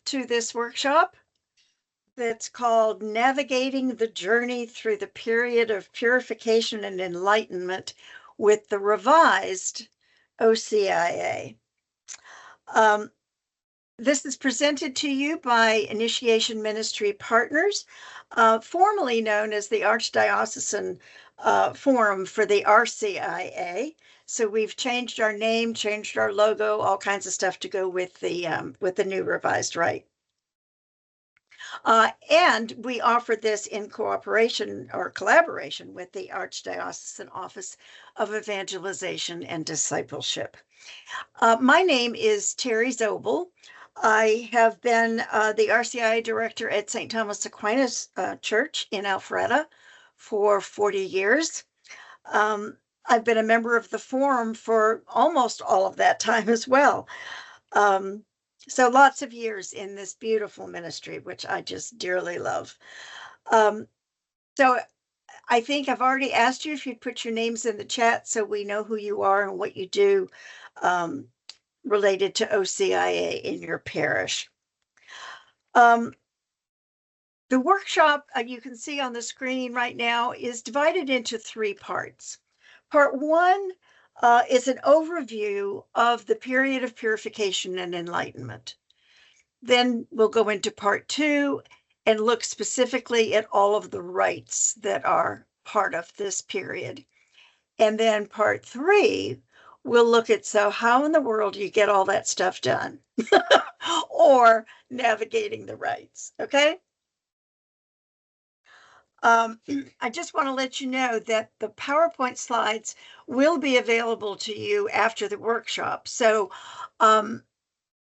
to this workshop that's called Navigating the Journey Through the Period of Purification and Enlightenment with the Revised OCIA. This is presented to you by Initiation Ministry Partners, formerly known as the Archdiocesan Forum for the RCIA. So we've changed our name, changed our logo, all kinds of stuff to go with the new revised rite. And we offer this in cooperation or collaboration with the Archdiocesan Office of Evangelization and Discipleship. My name is Terry Zobel. I have been the RCI director at St. Thomas Aquinas Church in Alpharetta for 40 years. I've been a member of the forum for almost all of that time as well. So lots of years in this beautiful ministry, which I just dearly love. So I think I've already asked you if you'd put your names in the chat so we know who you are and what you do related to OCIA in your parish. The workshop you can see on the screen right now is divided into 3 parts. Part 1 is an overview of the period of purification and enlightenment. Then we'll go into part 2 and look specifically at all of the rites that are part of this period. And then part 3, we'll look at, so how in the world do you get all that stuff done? Or navigating the rites, okay? I just want to let you know that the PowerPoint slides will be available to you after the workshop. So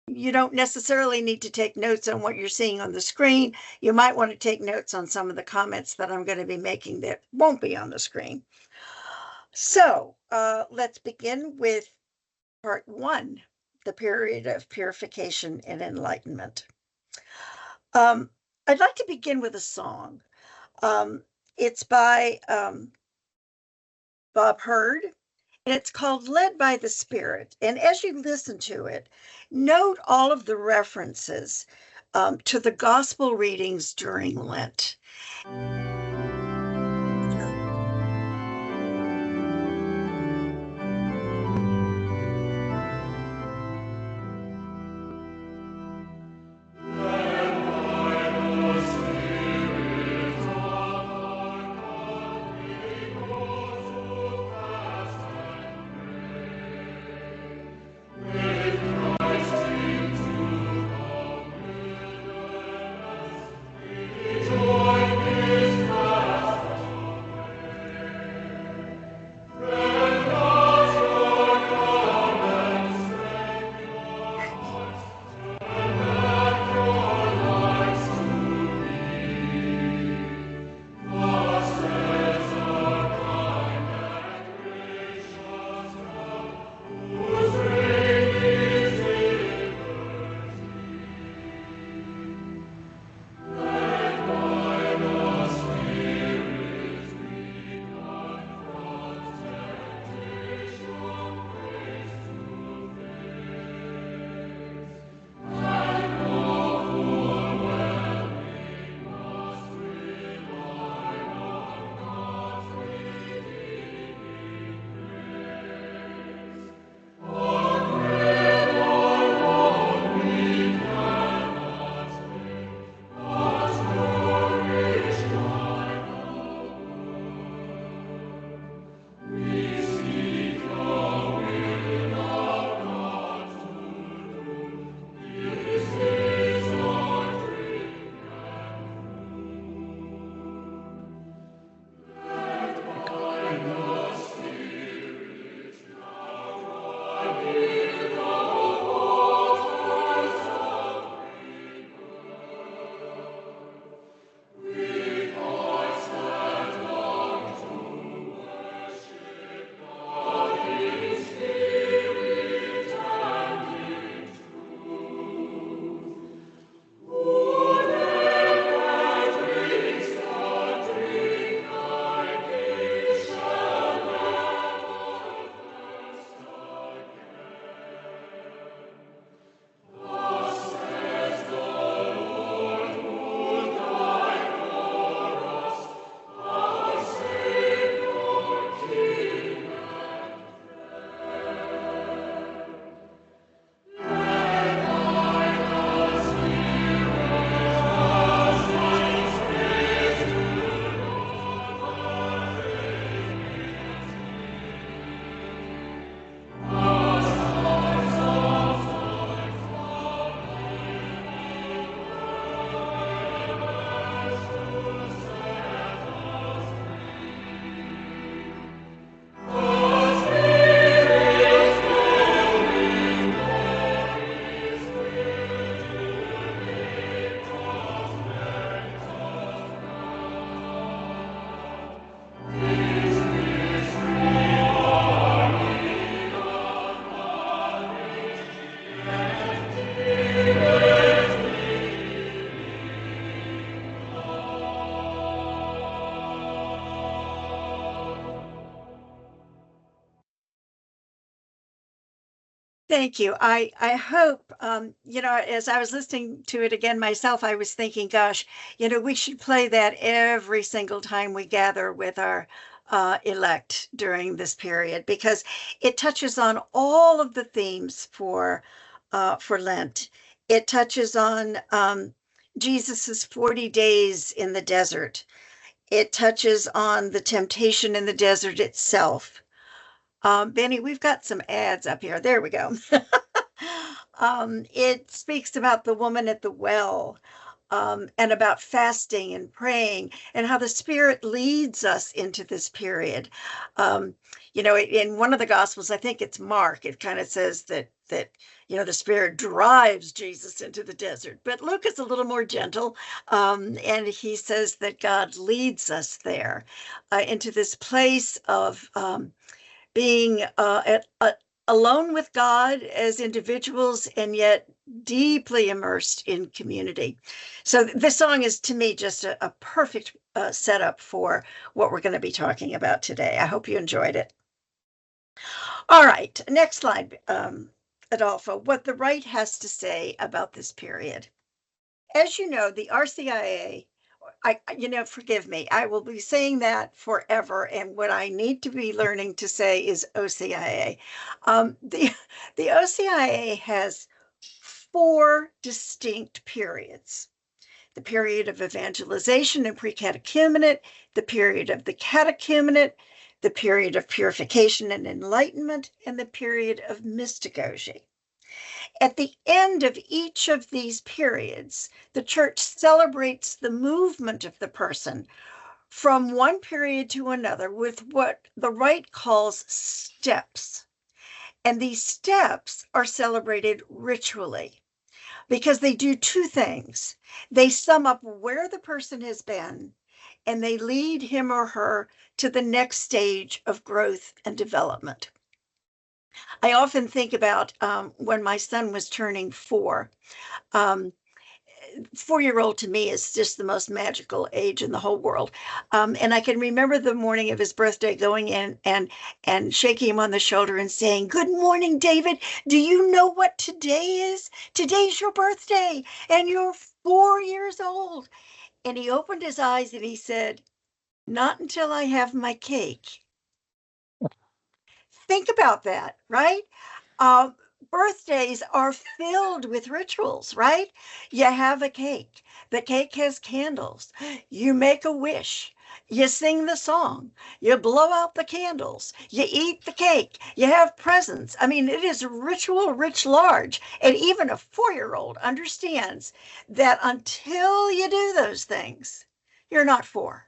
you don't necessarily need to take notes on what you're seeing on the screen. You might want to take notes on some of the comments that I'm going to be making that won't be on the screen. So let's begin with part 1, the period of purification and enlightenment. I'd like to begin with a song. It's by Bob Hurd, and it's called Led by the Spirit. And as you listen to it, note all of the references to the gospel readings during Lent. Thank you. I hope, as I was listening to it again myself, I was thinking, gosh, we should play that every single time we gather with our elect during this period because it touches on all of the themes for Lent. It touches on Jesus's 40 days in the desert. It touches on the temptation in the desert itself. Benny, we've got some ads up here. There we go. It speaks about the woman at the well, and about fasting and praying and how the Spirit leads us into this period. Um, in one of the Gospels, I think it's Mark, it kind of says that the Spirit drives Jesus into the desert. But Luke is a little more gentle, and he says that God leads us there into this place of being alone with God as individuals and yet deeply immersed in community. So this song is to me just a perfect setup for what we're going to be talking about today. I hope you enjoyed it. All right, next slide, Adolfo, what the right has to say about this period. As you know, the RCIA, forgive me, I will be saying that forever. And what I need to be learning to say is OCIA. The OCIA has four distinct periods: the period of evangelization and pre-catechumenate, the period of the catechumenate, the period of purification and enlightenment, and the period of mystagogy. At the end of each of these periods, the church celebrates the movement of the person from one period to another with what the rite calls steps. And these steps are celebrated ritually because they do two things. They sum up where the person has been, and they lead him or her to the next stage of growth and development. I often think about when my son was turning 4. Um, 4-year-old to me is just the most magical age in the whole world. And I can remember the morning of his birthday going in and shaking him on the shoulder and saying, "Good morning, David. Do you know what today is? Today's your birthday, and you're 4 years old." And he opened his eyes and he said, "Not until I have my cake." Think about that, right? Uh, Birthdays are filled with rituals, right? You have a cake. The cake has candles. You make a wish. You sing the song. You blow out the candles. You eat the cake. You have presents. I mean, it is ritual rich large. And even a 4-year-old understands that until you do those things, you're not 4.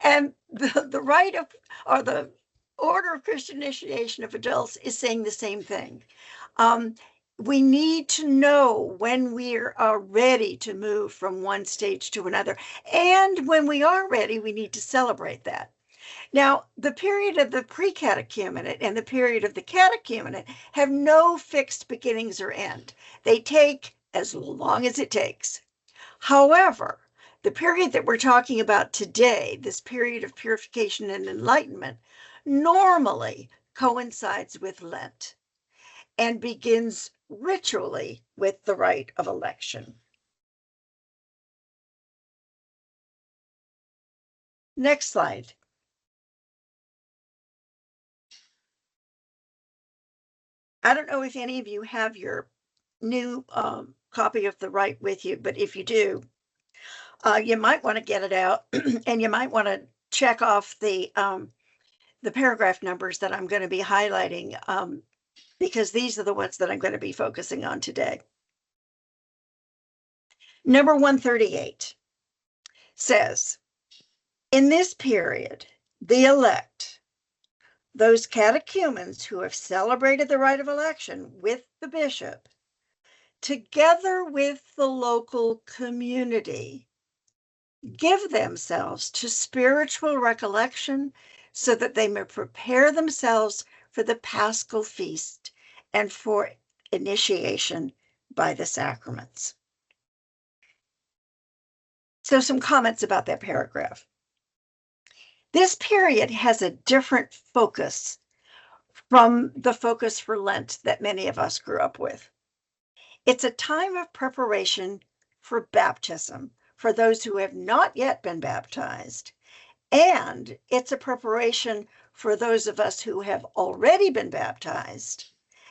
And the rite of, or the order of Christian initiation of adults is saying the same thing. Um, we need to know when we are ready to move from one stage to another. And when we are ready, we need to celebrate that. Now, the period of the pre-catechumenate and the period of the catechumenate have no fixed beginnings or end. They take as long as it takes. However, the period that we're talking about today, this period of purification and enlightenment, normally coincides with Lent and begins ritually with the rite of election. Next slide. I don't know if any of you have your new copy of the rite with you, but if you do, you might want to get it out and you might want to check off the paragraph numbers that I'm going to be highlighting, because these are the ones that I'm going to be focusing on today. Number 138 says, in this period, the elect, those catechumens who have celebrated the rite of election with the bishop, together with the local community, give themselves to spiritual recollection so that they may prepare themselves for the Paschal feast and for initiation by the sacraments. So some comments about that paragraph. This period has a different focus from the focus for Lent that many of us grew up with. It's a time of preparation for baptism for those who have not yet been baptized. And it's a preparation for those of us who have already been baptized.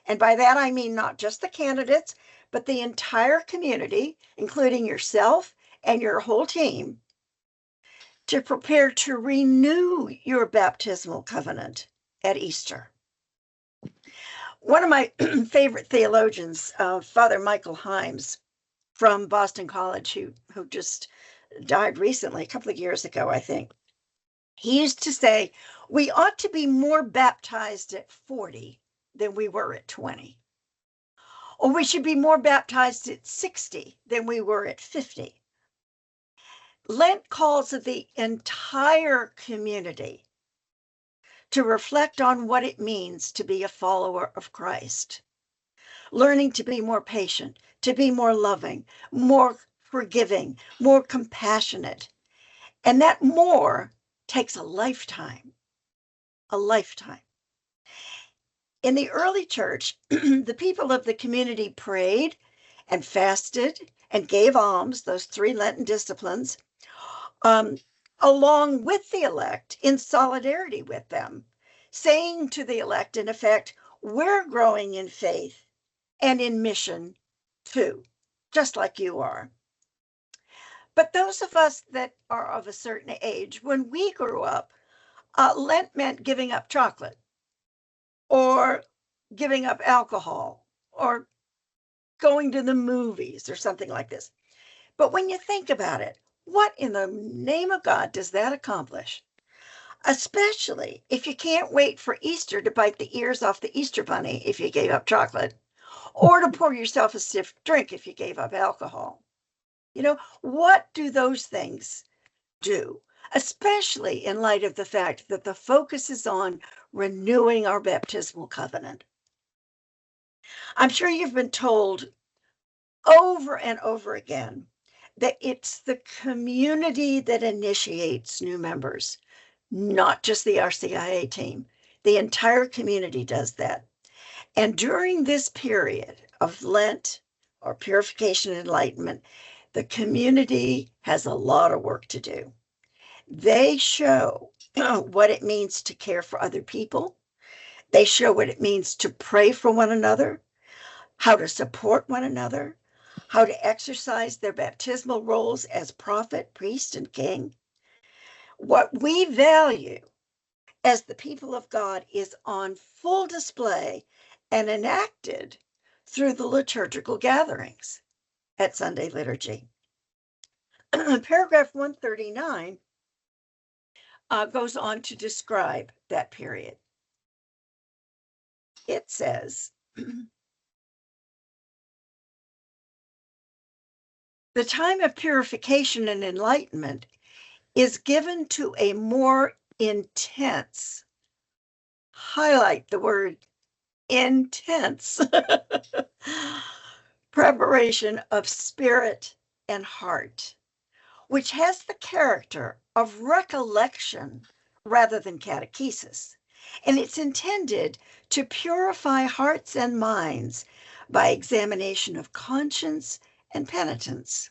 And by that, I mean not just the candidates, but the entire community, including yourself and your whole team, to prepare to renew your baptismal covenant at Easter. One of my favorite theologians, Father Michael Himes from Boston College, who just died recently, a couple of years ago, I think. He used to say, we ought to be more baptized at 40 than we were at 20. Or we should be more baptized at 60 than we were at 50. Lent calls the entire community to reflect on what it means to be a follower of Christ, learning to be more patient, to be more loving, more forgiving, more compassionate. And that more takes a lifetime, a lifetime. In the early church, the people of the community prayed and fasted and gave alms, those 3 Lenten disciplines, along with the elect in solidarity with them, saying to the elect, in effect, we're growing in faith and in mission too, just like you are. But those of us that are of a certain age, when we grew up, Lent meant giving up chocolate or giving up alcohol or going to the movies or something like this. But when you think about it, what in the name of God does that accomplish? Especially if you can't wait for Easter to bite the ears off the Easter bunny if you gave up chocolate, or to pour yourself a stiff drink if you gave up alcohol. You know, what do those things do? Especially in light of the fact that the focus is on renewing our baptismal covenant. I'm sure you've been told over and over again that it's the community that initiates new members, not just the RCIA team. The entire community does that. And during this period of Lent or Purification and Enlightenment, the community has a lot of work to do. They show what it means to care for other people. They show what it means to pray for one another, how to support one another, how to exercise their baptismal roles as prophet, priest, and king. What we value as the people of God is on full display and enacted through the liturgical gatherings at Sunday liturgy. Paragraph 139 goes on to describe that period. It says, the time of purification and enlightenment is given to a more intense, highlight the word intense, preparation of spirit and heart, which has the character of recollection rather than catechesis. And it's intended to purify hearts and minds by examination of conscience and penitence.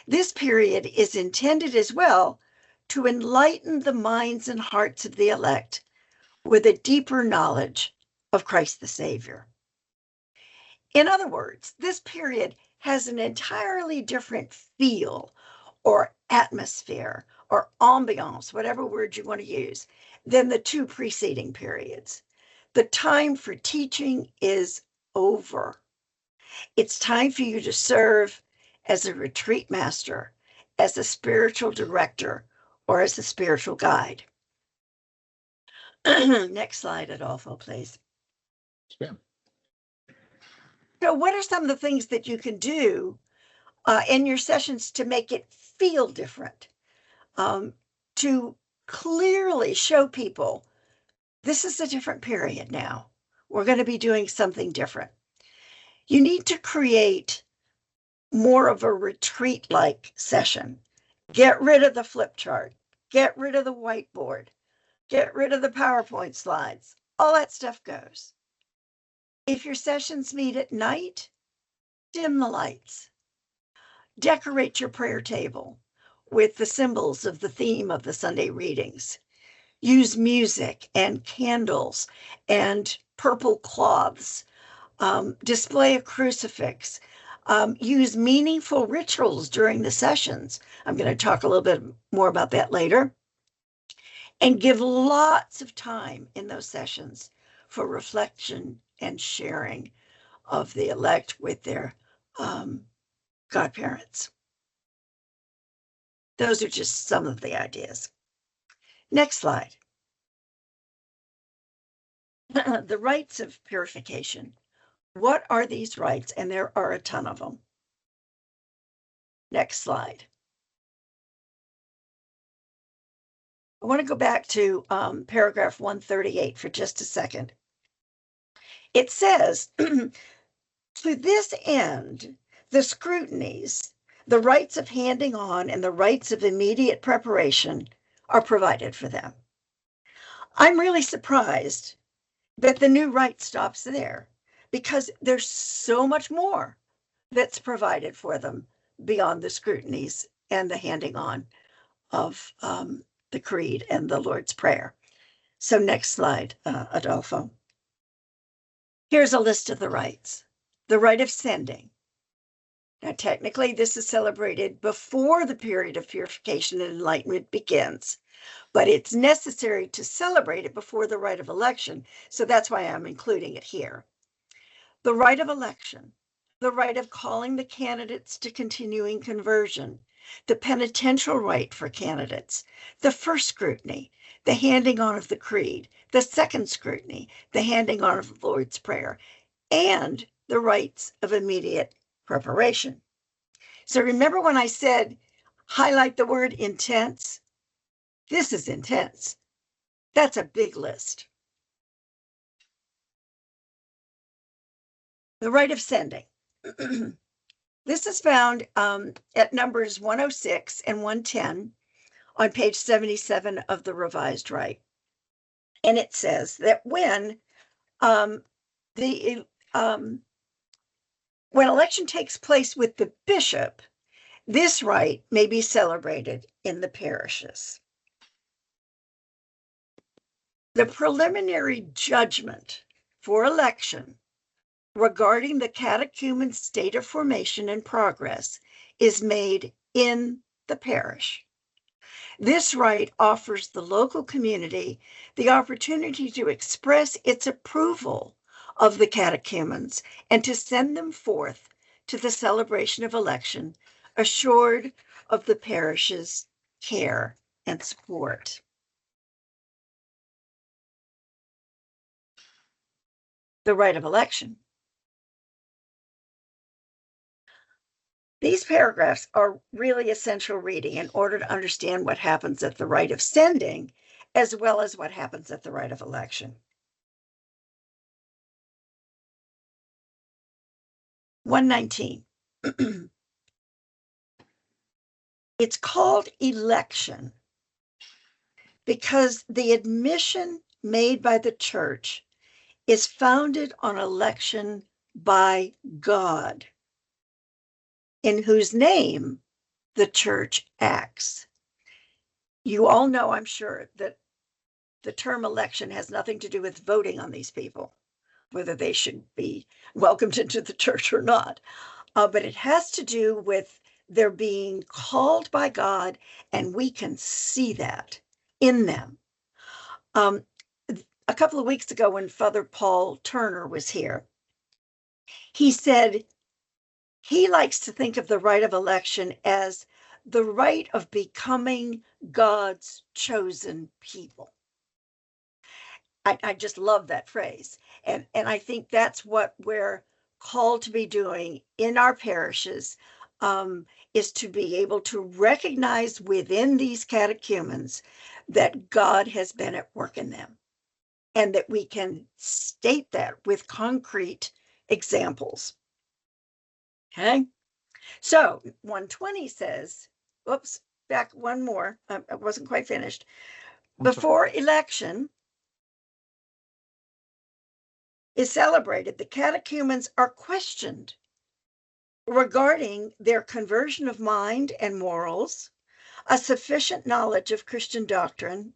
This period is intended as well to enlighten the minds and hearts of the elect with a deeper knowledge of Christ the Savior. In other words, this period has an entirely different feel or atmosphere or ambiance, whatever word you want to use, than the 2 preceding periods. The time for teaching is over. It's time for you to serve as a retreat master, as a spiritual director, or as a spiritual guide. Next slide, Adolfo, please. Yeah. So what are some of the things that you can do in your sessions to make it feel different? To clearly show people this is a different period now. We're going to be doing something different. You need to create more of a retreat-like session. Get rid of the flip chart. Get rid of the whiteboard. Get rid of the PowerPoint slides. all that stuff goes. If your sessions meet at night, dim the lights. Decorate your prayer table with the symbols of the theme of the Sunday readings. Use music and candles and purple cloths. Display a crucifix. Use meaningful rituals during the sessions. I'm going to talk a little bit more about that later. And give lots of time in those sessions for reflection and sharing of the elect with their godparents. Those are just some of the ideas. Next slide. The rites of purification. What are these rites? And there are a ton of them. Next slide. I want to go back to paragraph 138 for just a second. It says, to this end, the scrutinies, the rites of handing on, and the rites of immediate preparation are provided for them. I'm really surprised that the new rite stops there, because there's so much more that's provided for them beyond the scrutinies and the handing on of the Creed and the Lord's Prayer. So next slide, Adolfo. Here's a list of the rites. The rite of sending. Now, technically, this is celebrated before the period of purification and enlightenment begins, but it's necessary to celebrate it before the rite of election, so that's why I'm including it here. The rite of election, the rite of calling the candidates to continuing conversion, the penitential rite for candidates, the first scrutiny, the handing on of the creed, the second scrutiny, the handing on of the Lord's Prayer, and the rites of immediate preparation. So remember when I said, highlight the word intense? This is intense. That's a big list. The rite of sending. This is found at numbers 106 and 110 on page 77 of the Revised Rite. And it says that when election takes place with the bishop, this rite may be celebrated in the parishes. The preliminary judgment for election regarding the catechumen's state of formation and progress is made in the parish. This rite offers the local community the opportunity to express its approval of the catechumens and to send them forth to the celebration of election, assured of the parish's care and support. The rite of election. These paragraphs are really essential reading in order to understand what happens at the rite of sending, as well as what happens at the rite of election. 119. It's called election because the admission made by the church is founded on election by God, in whose name the church acts. You all know, I'm sure, that the term election has nothing to do with voting on these people, whether they should be welcomed into the church or not. But it has to do with their being called by God, and we can see that in them. A couple of weeks ago, when Father Paul Turner was here, he said he likes to think of the rite of election as the rite of becoming God's chosen people. I just love that phrase. And I think that's what we're called to be doing in our parishes, is to be able to recognize within these catechumens that God has been at work in them, and that we can state that with concrete examples. Okay, so 120 says, oops, back one more, I wasn't quite finished. Before election, is celebrated, the catechumens are questioned regarding their conversion of mind and morals, a sufficient knowledge of Christian doctrine,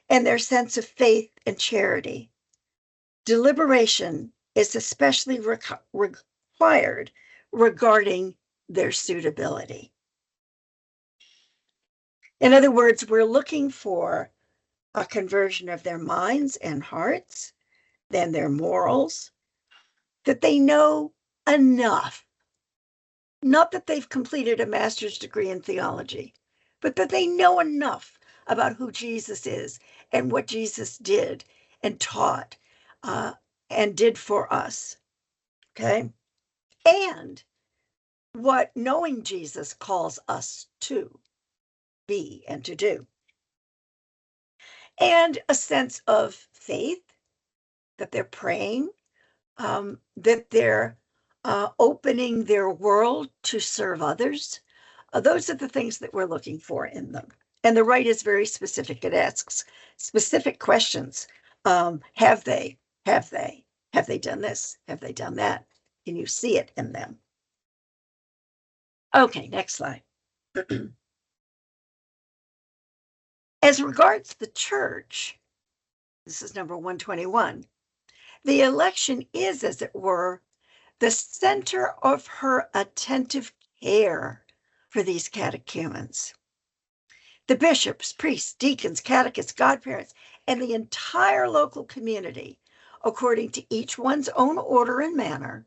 and their sense of faith and charity. Deliberation is especially required regarding their suitability. In other words, we're looking for a conversion of their minds and hearts, then their morals, that they know enough. Not that they've completed a master's degree in theology, but that they know enough about who Jesus is and what Jesus did and taught and did for us. Okay? And what knowing Jesus calls us to be and to do. And a sense of faith, that they're praying, that they're opening their world to serve others. Those are the things that we're looking for in them. And the rite is very specific. It asks specific questions. Have they done this? Have they done that? Can you see it in them? Okay, next slide. As regards the church, this is number 121, the election is, as it were, the center of her attentive care for these catechumens. The bishops, priests, deacons, catechists, godparents, and the entire local community, according to each one's own order and manner,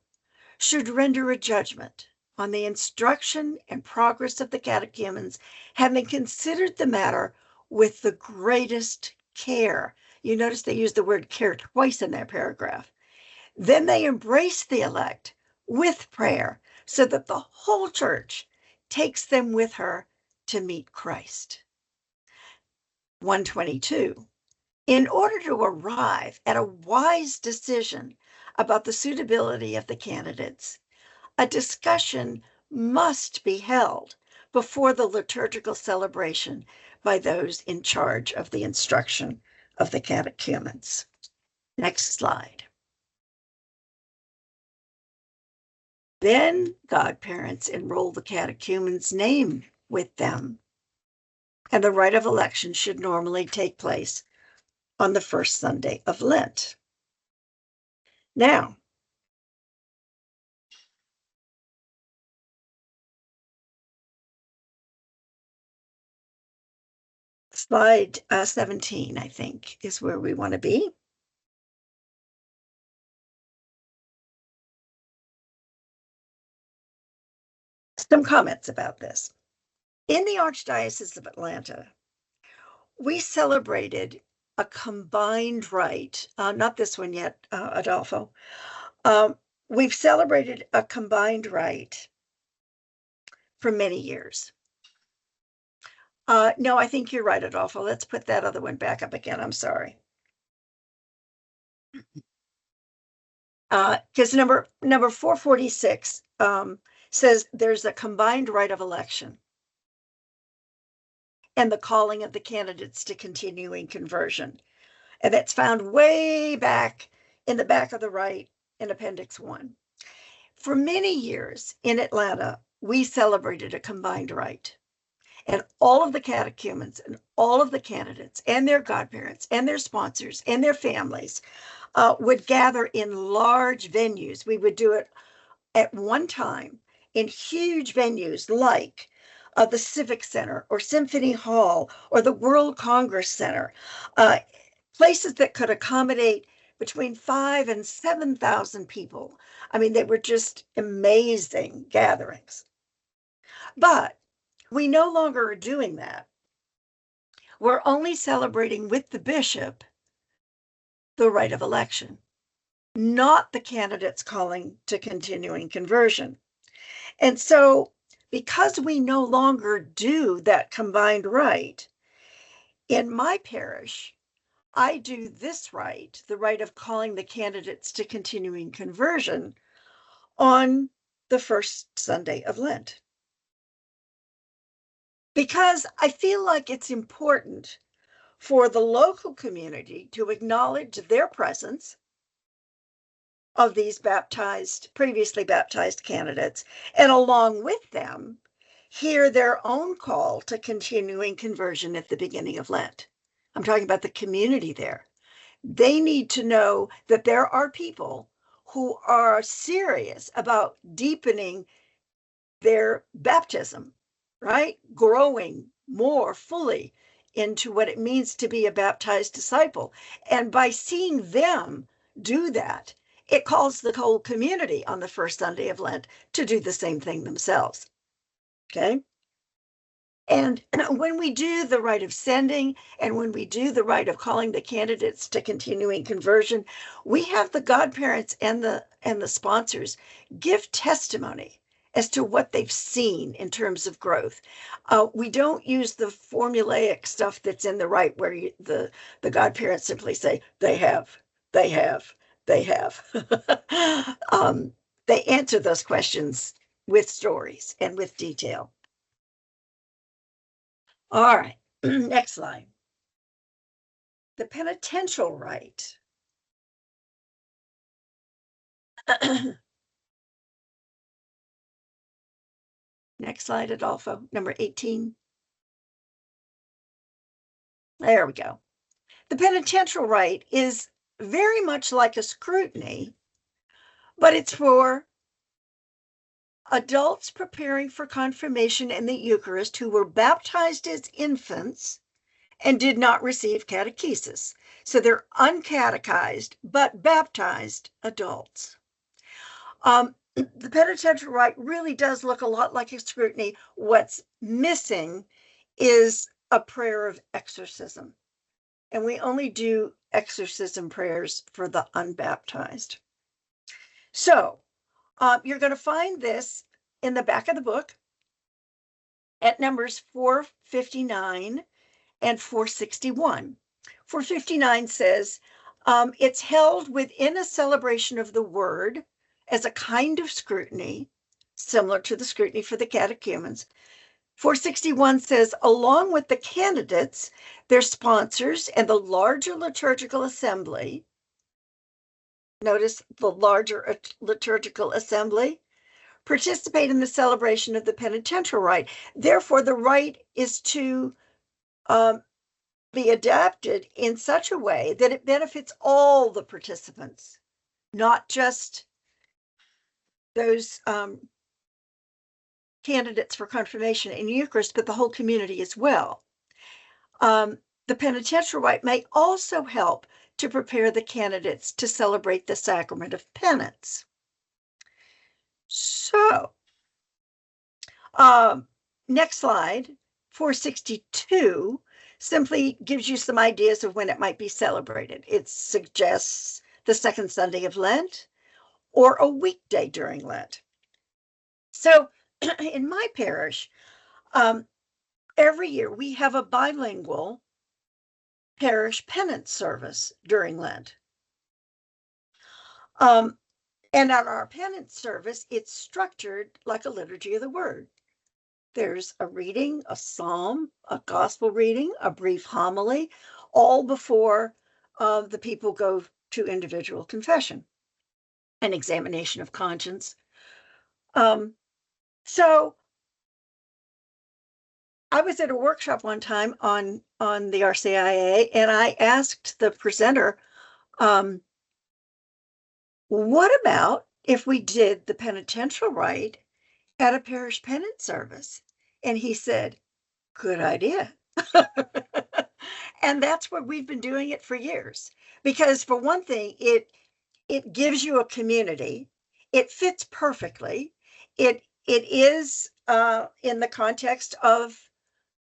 should render a judgment on the instruction and progress of the catechumens, having considered the matter with the greatest care. You notice they use the word care twice in that paragraph. Then they embrace the elect with prayer so that the whole church takes them with her to meet Christ. 122. In order to arrive at a wise decision about the suitability of the candidates, a discussion must be held before the liturgical celebration by those in charge of the instruction of the catechumens. Next slide. Then godparents enroll the catechumen's name with them, and the rite of election should normally take place on the first Sunday of Lent. Now, slide 17, I think, is where we want to be. Some comments about this. In the Archdiocese of Atlanta, we celebrated a combined rite, not this one yet, Adolfo. We've celebrated a combined rite for many years. No, I think you're right, Adolfo. Let's put that other one back up again. I'm sorry. Because number 446 says there's a combined rite of election and the calling of the candidates to continuing conversion. And that's found way back in the back of the rite in Appendix 1. For many years in Atlanta, we celebrated a combined rite. And all of the catechumens and all of the candidates and their godparents and their sponsors and their families would gather in large venues. We would do it at one time in huge venues like the Civic Center or Symphony Hall or the World Congress Center, places that could accommodate between 5,000 and 7,000 people. I mean, they were just amazing gatherings. But we no longer are doing that. We're only celebrating with the bishop the rite of election, not the candidates calling to continuing conversion. And so, because we no longer do that combined rite, in my parish, I do this rite, the rite of calling the candidates to continuing conversion, on the first Sunday of Lent. Because I feel like it's important for the local community to acknowledge their presence of these previously baptized candidates, and along with them, hear their own call to continuing conversion at the beginning of Lent. I'm talking about the community there. They need to know that there are people who are serious about deepening their baptism, right? Growing more fully into what it means to be a baptized disciple. And by seeing them do that, it calls the whole community on the first Sunday of Lent to do the same thing themselves. Okay? And when we do the rite of sending and when we do the rite of calling the candidates to continuing conversion, we have the godparents and the sponsors give testimony as to what they've seen in terms of growth. We don't use the formulaic stuff that's in the rite where the godparents simply say, they have, they have, they have. They answer those questions with stories and with detail. All right, next slide. The penitential rite. Next slide, Adolfo, number 18. There we go. The penitential rite is very much like a scrutiny, but it's for adults preparing for confirmation in the Eucharist who were baptized as infants and did not receive catechesis. So they're uncatechized but baptized adults. The penitential rite really does look a lot like a scrutiny. What's missing is a prayer of exorcism. And we only do exorcism prayers for the unbaptized. So you're going to find this in the back of the book at numbers 459 and 461. 459 says, it's held within a celebration of the word as a kind of scrutiny, similar to the scrutiny for the catechumens. 461 says, along with the candidates, their sponsors, and the larger liturgical assembly. Notice the larger liturgical assembly participate in the celebration of the penitential rite. Therefore, the rite is to be adapted in such a way that it benefits all the participants, not just those candidates for confirmation in Eucharist, but the whole community as well. The penitential rite may also help to prepare the candidates to celebrate the sacrament of penance. So, next slide, 462, simply gives you some ideas of when it might be celebrated. It suggests the second Sunday of Lent or a weekday during Lent. So in my parish, every year we have a bilingual parish penance service during Lent. And on our penance service, it's structured like a liturgy of the word. There's a reading, a psalm, a gospel reading, a brief homily, all before the people go to individual confession, an examination of conscience. So I was at a workshop one time on the OCIA, and I asked the presenter, what about if we did the penitential rite at a parish penance service? And he said, good idea. And that's what we've been doing it for years. Because for one thing, it gives you a community. It fits perfectly. It is in the context of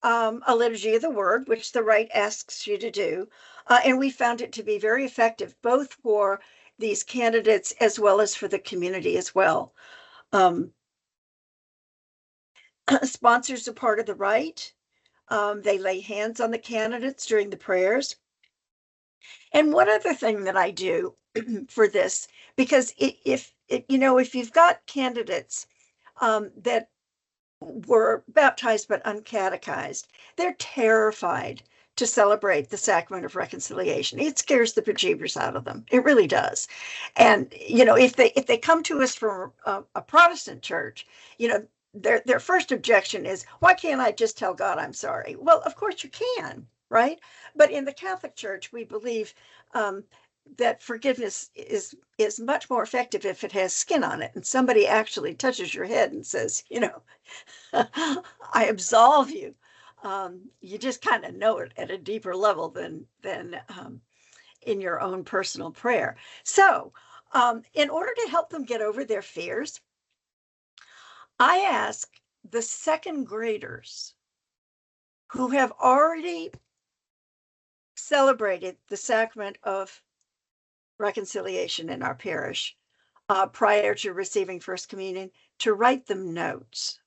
a liturgy of the word, which the rite asks you to do. And we found it to be very effective, both for these candidates as well as for the community as well. Sponsors are part of the rite. They lay hands on the candidates during the prayers. And one other thing that I do for this, because if you've got candidates that were baptized but uncatechized, they're terrified to celebrate the sacrament of reconciliation. It scares the bejeebers out of them. It really does. And if they come to us from a Protestant church, their first objection is, why can't I just tell God I'm sorry? Well, of course you can, right? But in the Catholic Church, we believe that forgiveness is much more effective if it has skin on it, and somebody actually touches your head and says, I absolve you. You just kind of know it at a deeper level than in your own personal prayer. So, in order to help them get over their fears, I ask the second graders who have already celebrated the sacrament of reconciliation in our parish prior to receiving First Communion to write them notes.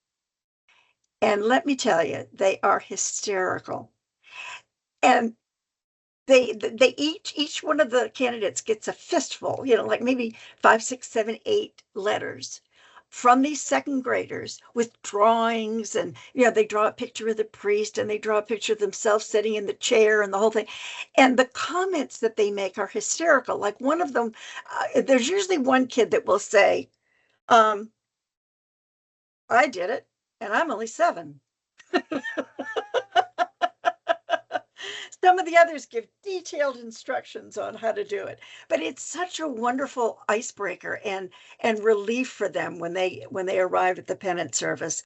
And let me tell you, they are hysterical. And they each one of the candidates gets a fistful, like maybe 5, 6, 7, 8 letters from these second graders with drawings, and they draw a picture of the priest and they draw a picture of themselves sitting in the chair and the whole thing. And the comments that they make are hysterical. Like one of them, there's usually one kid that will say, I did it and I'm only 7. Some of the others give detailed instructions on how to do it, but it's such a wonderful icebreaker and relief for them when they arrive at the penance service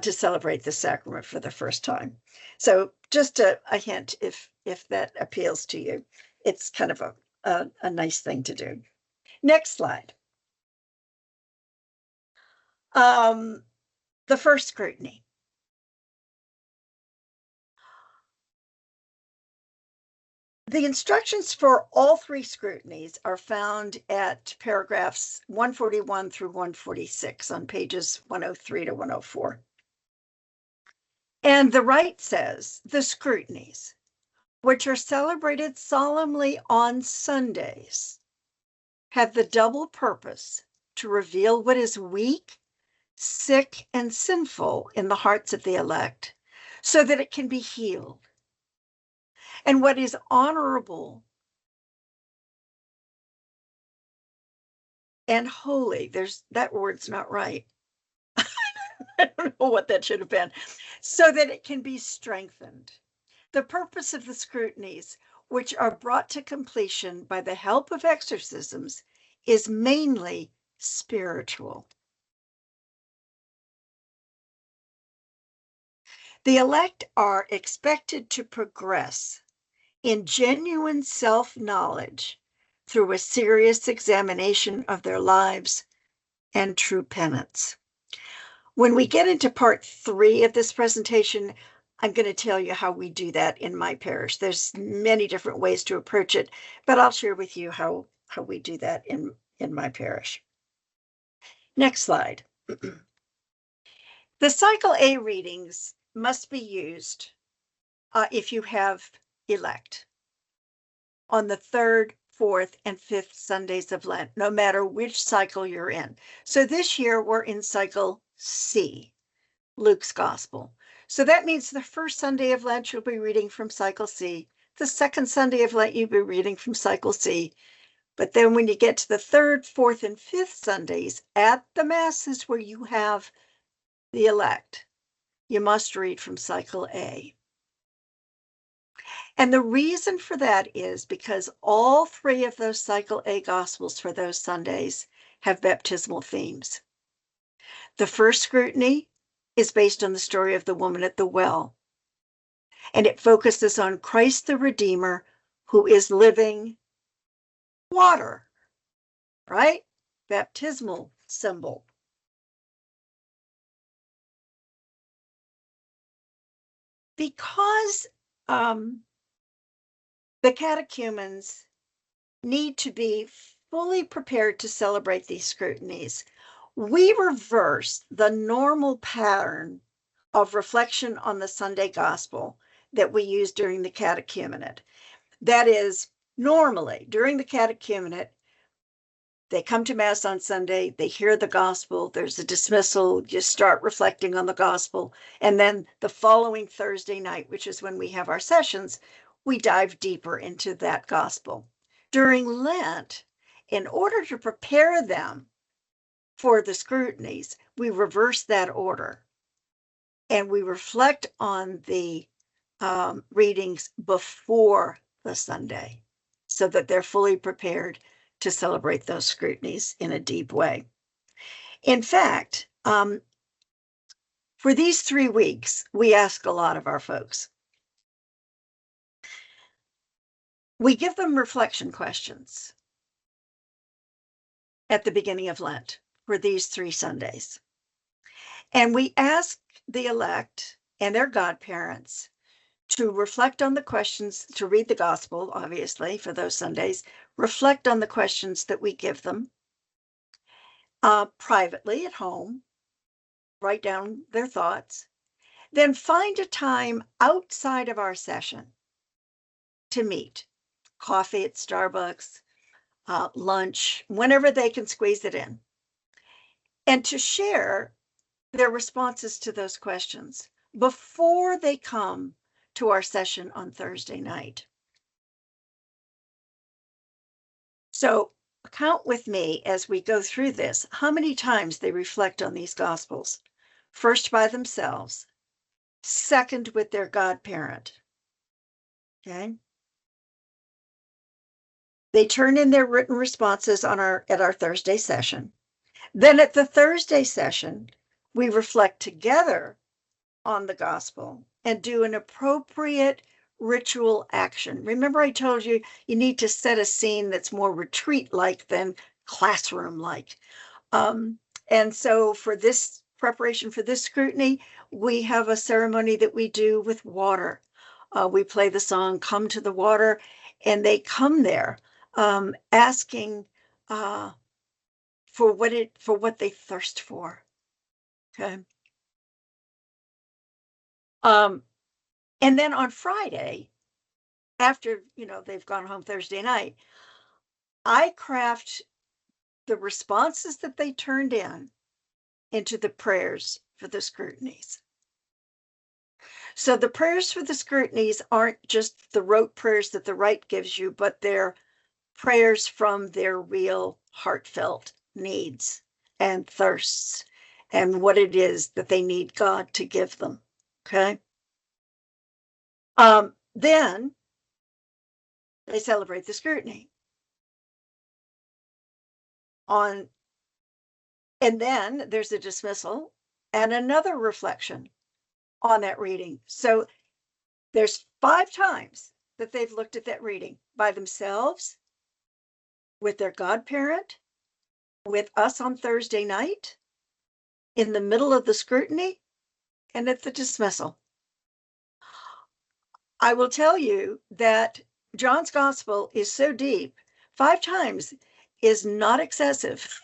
to celebrate the sacrament for the first time. So just a hint, if that appeals to you, it's kind of a nice thing to do. Next slide. The first scrutiny. The instructions for all 3 scrutinies are found at paragraphs 141 through 146 on pages 103 to 104. And the rite says, the scrutinies, which are celebrated solemnly on Sundays, have the double purpose to reveal what is weak, sick, and sinful in the hearts of the elect, so that it can be healed. And what is honorable and holy, that word's not right. I don't know what that should have been, so that it can be strengthened. The purpose of the scrutinies, which are brought to completion by the help of exorcisms, is mainly spiritual. The elect are expected to progress in genuine self-knowledge through a serious examination of their lives and true penance. When we get into part 3 of this presentation, I'm going to tell you how we do that in my parish. There's many different ways to approach it, but I'll share with you how we do that in my parish. Next slide. The cycle A readings must be used if you have elect on the 3rd, 4th, and 5th Sundays of Lent, no matter which cycle you're in. So this year we're in cycle C, Luke's Gospel. So that means the first Sunday of Lent you'll be reading from cycle C. The second Sunday of Lent you'll be reading from cycle C. But then when you get to the 3rd, 4th, and 5th Sundays at the masses where you have the elect, you must read from cycle A. And the reason for that is because all 3 of those cycle A Gospels for those Sundays have baptismal themes. The first scrutiny is based on the story of the woman at the well, and it focuses on Christ the Redeemer, who is living water, right? Baptismal symbol. Because the catechumens need to be fully prepared to celebrate these scrutinies, we reverse the normal pattern of reflection on the Sunday Gospel that we use during the catechumenate. That is, normally during the catechumenate, they come to Mass on Sunday, they hear the Gospel, there's a dismissal, you start reflecting on the Gospel, and then the following Thursday night, which is when we have our sessions, we dive deeper into that gospel. During Lent, in order to prepare them for the scrutinies, we reverse that order and we reflect on the readings before the Sunday so that they're fully prepared to celebrate those scrutinies in a deep way. In fact, for these 3 weeks, we ask a lot of our folks. We give them reflection questions at the beginning of Lent for these 3 Sundays. And we ask the elect and their godparents to reflect on the questions, to read the gospel, obviously, for those Sundays, reflect on the questions that we give them privately at home, write down their thoughts, then find a time outside of our session to meet. Coffee at Starbucks, lunch, whenever they can squeeze it in, and to share their responses to those questions before they come to our session on Thursday night. So count with me as we go through this, how many times they reflect on these gospels. First by themselves, second with their godparent. Okay. They turn in their written responses at our Thursday session. Then at the Thursday session, we reflect together on the gospel and do an appropriate ritual action. Remember, I told you you need to set a scene that's more retreat-like than classroom-like. And so for this preparation for this scrutiny, we have a ceremony that we do with water. We play the song "Come to the Water," and they come there asking for what they thirst for. Okay. And then on Friday, after they've gone home Thursday night, I craft the responses that they turned in into the prayers for the scrutinies. So the prayers for the scrutinies aren't just the rote prayers that the rite gives you, but they're prayers from their real heartfelt needs and thirsts and what it is that they need God to give them. Okay. Then they celebrate the scrutiny and then there's a dismissal and another reflection on that reading. So there's 5 times that they've looked at that reading by themselves, with their godparent, with us on Thursday night, in the middle of the scrutiny, and at the dismissal. I will tell you that John's gospel is so deep, 5 times is not excessive.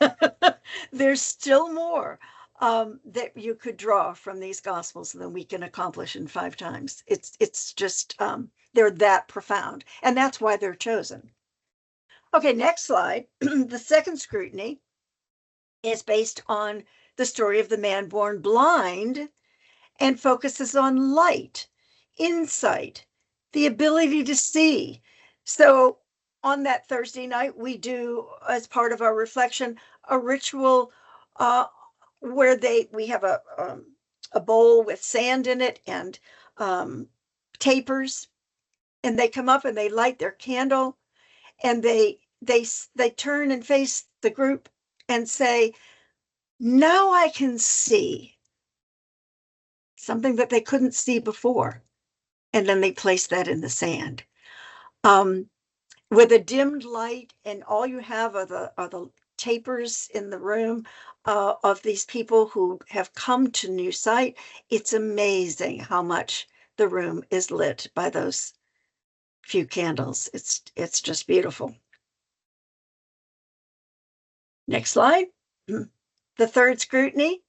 There's still more that you could draw from these gospels than we can accomplish in 5 times. It's just they're that profound, and that's why they're chosen. Okay, next slide. The second scrutiny is based on the story of the man born blind and focuses on light, insight, the ability to see. So on that Thursday night, we do, as part of our reflection, a ritual where we have a bowl with sand in it and tapers, and they come up and they light their candle, and they turn and face the group and say, "Now I can see," something that they couldn't see before. And then they place that in the sand. With a dimmed light, and all you have are the tapers in the room of these people who have come to new sight. It's amazing how much the room is lit by those few candles. It's just beautiful. Next slide. The third scrutiny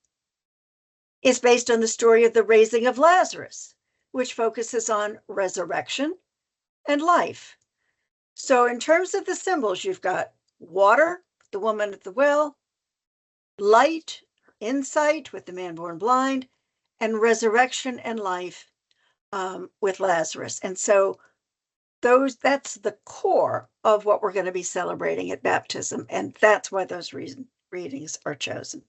is based on the story of the raising of Lazarus, which focuses on resurrection and life. So in terms of the symbols, you've got water, the woman at the well, light, insight with the man born blind, and resurrection and life with Lazarus. And so that's the core of what we're going to be celebrating at baptism, and that's why those readings are chosen.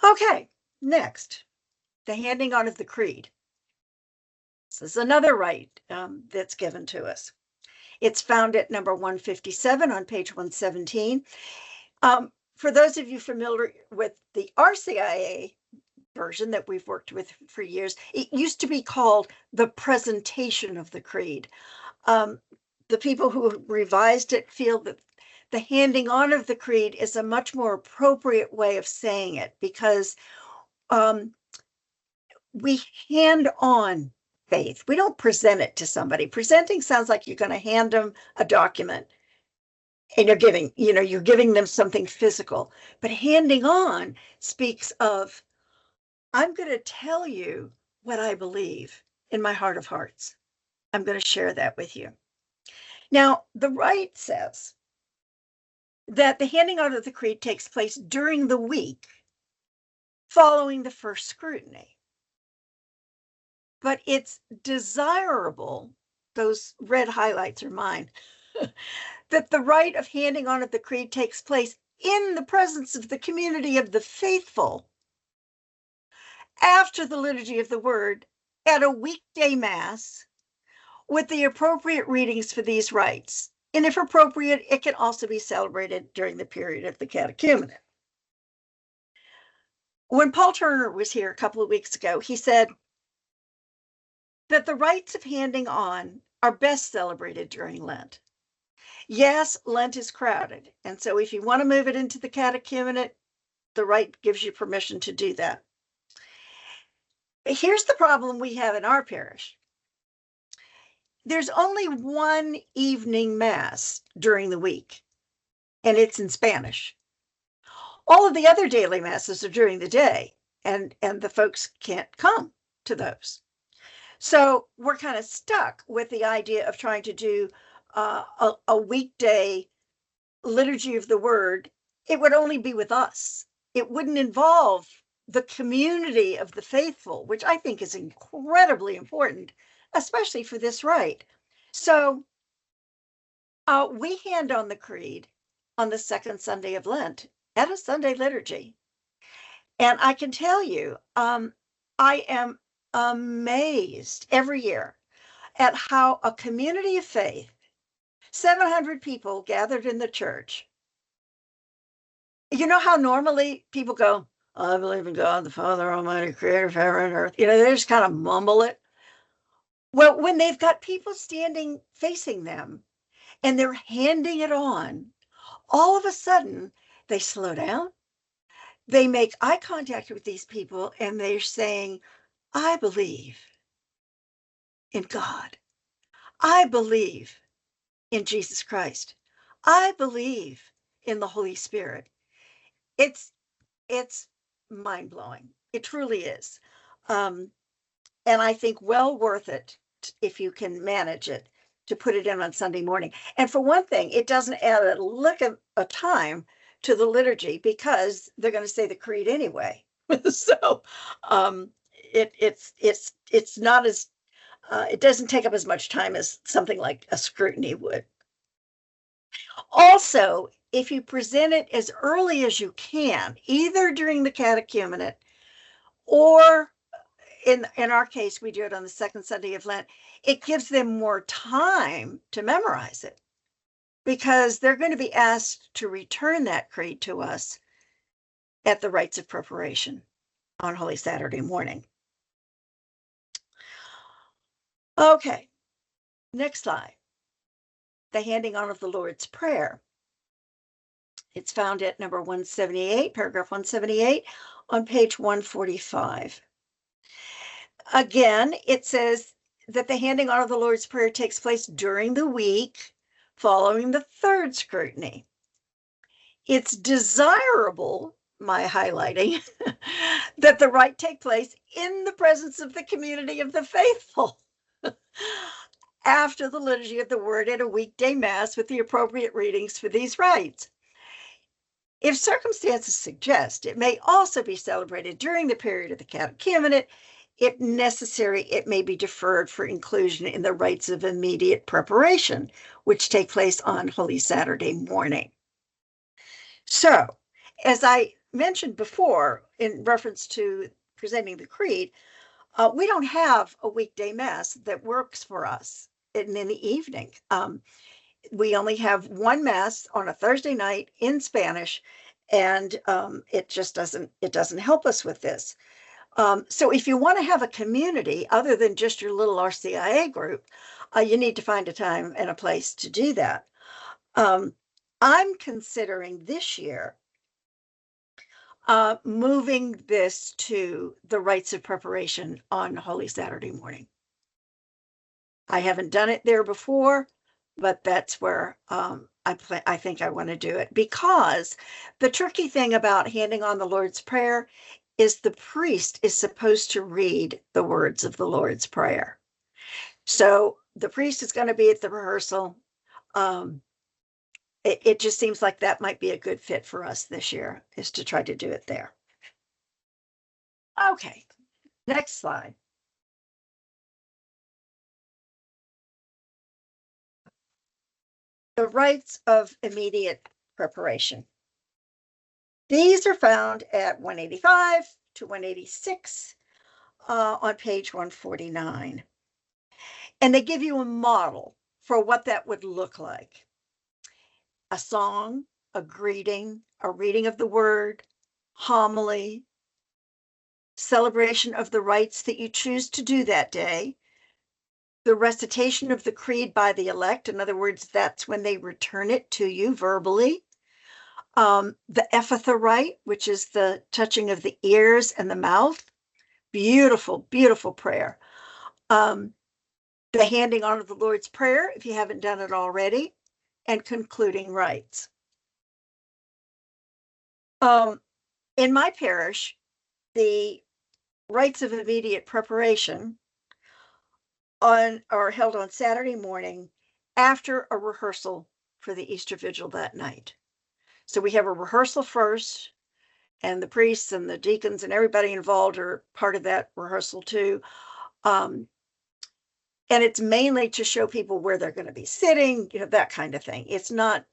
Okay, next, the handing on of the creed. This is another rite that's given to us. It's found at number 157 on page 117. For those of you familiar with the RCIA version that we've worked with for years, it used to be called the presentation of the creed. The people who revised it feel that the handing on of the creed is a much more appropriate way of saying it, because we hand on faith. We don't present it to somebody. Presenting sounds like you're going to hand them a document and you're giving them something physical. But handing on speaks of, I'm going to tell you what I believe in my heart of hearts. I'm going to share that with you. Now, the rite says that the handing on of the creed takes place during the week following the first scrutiny. But it's desirable, those red highlights are mine, that the rite of handing on of the creed takes place in the presence of the community of the faithful after the liturgy of the word at a weekday mass with the appropriate readings for these rites. And if appropriate, it can also be celebrated during the period of the catechumenate. When Paul Turner was here a couple of weeks ago, he said that the rites of handing on are best celebrated during Lent. Yes, Lent is crowded, and so if you want to move it into the catechumenate, the rite gives you permission to do that. Here's the problem we have in our parish. There's only one evening mass during the week, and it's in Spanish. All of the other daily masses are during the day, and the folks can't come to those. So we're kind of stuck with the idea of trying to do a weekday liturgy of the word. It would only be with us. It wouldn't involve the community of the faithful, which I think is incredibly important, especially for this rite. So we hand on the creed on the second Sunday of Lent at a Sunday liturgy. And I can tell you, I am amazed every year at how a community of faith, 700 people gathered in the church. You know how normally people go, I believe in God, the Father Almighty, creator of heaven and earth. They just kind of mumble it. Well, when they've got people standing facing them and they're handing it on, all of a sudden they slow down. They make eye contact with these people and they're saying, I believe in God. I believe in Jesus Christ. I believe in the Holy Spirit. It's mind-blowing. It truly is. And I think well worth it if you can manage it to put it in on Sunday morning. And for one thing, it doesn't add a lick of a time to the liturgy because they're going to say the creed anyway. So it's not as it doesn't take up as much time as something like a scrutiny would. Also, if you present it as early as you can, either during the catechumenate or in our case, we do it on the second Sunday of Lent, it gives them more time to memorize it because they're going to be asked to return that creed to us at the rites of preparation on Holy Saturday morning. Okay, next slide. The handing on of the Lord's Prayer. It's found at number 178, paragraph 178 on page 145. Again, it says that the handing on of the Lord's Prayer takes place during the week following the third scrutiny. It's desirable, my highlighting, that the rite take place in the presence of the community of the faithful after the liturgy of the word at a weekday mass with the appropriate readings for these rites. If circumstances suggest, it may also be celebrated during the period of the catechumenate if necessary, it may be deferred for inclusion in the rites of immediate preparation, which take place on Holy Saturday morning. So, as I mentioned before, in reference to presenting the creed, we don't have a weekday mass that works for us in the evening. We only have one mass on a Thursday night in Spanish, and it just doesn't help us with this. So if you want to have a community other than just your little RCIA group, you need to find a time and a place to do that. I'm considering this year moving this to the rites of preparation on Holy Saturday morning. I haven't done it there before, but that's where I think I want to do it, because the tricky thing about handing on the Lord's Prayer is the priest is supposed to read the words of the Lord's Prayer. So the priest is going to be at the rehearsal. It just seems like that might be a good fit for us this year, is to try to do it there. Okay, next slide. The rites of immediate preparation. These are found at 185 to 186 on page 149. And they give you a model for what that would look like. A song, a greeting, a reading of the word, homily, celebration of the rites that you choose to do that day, the recitation of the creed by the elect. In other words, that's when they return it to you verbally. The Ephatha rite, which is the touching of the ears and the mouth. Beautiful, beautiful prayer. The handing on of the Lord's Prayer, if you haven't done it already, and concluding rites. In my parish, the rites of immediate preparation are held on Saturday morning after a rehearsal for the Easter Vigil that night. So we have a rehearsal first, and the priests and the deacons and everybody involved are part of that rehearsal too. And it's mainly to show people where they're going to be sitting, that kind of thing. It's not,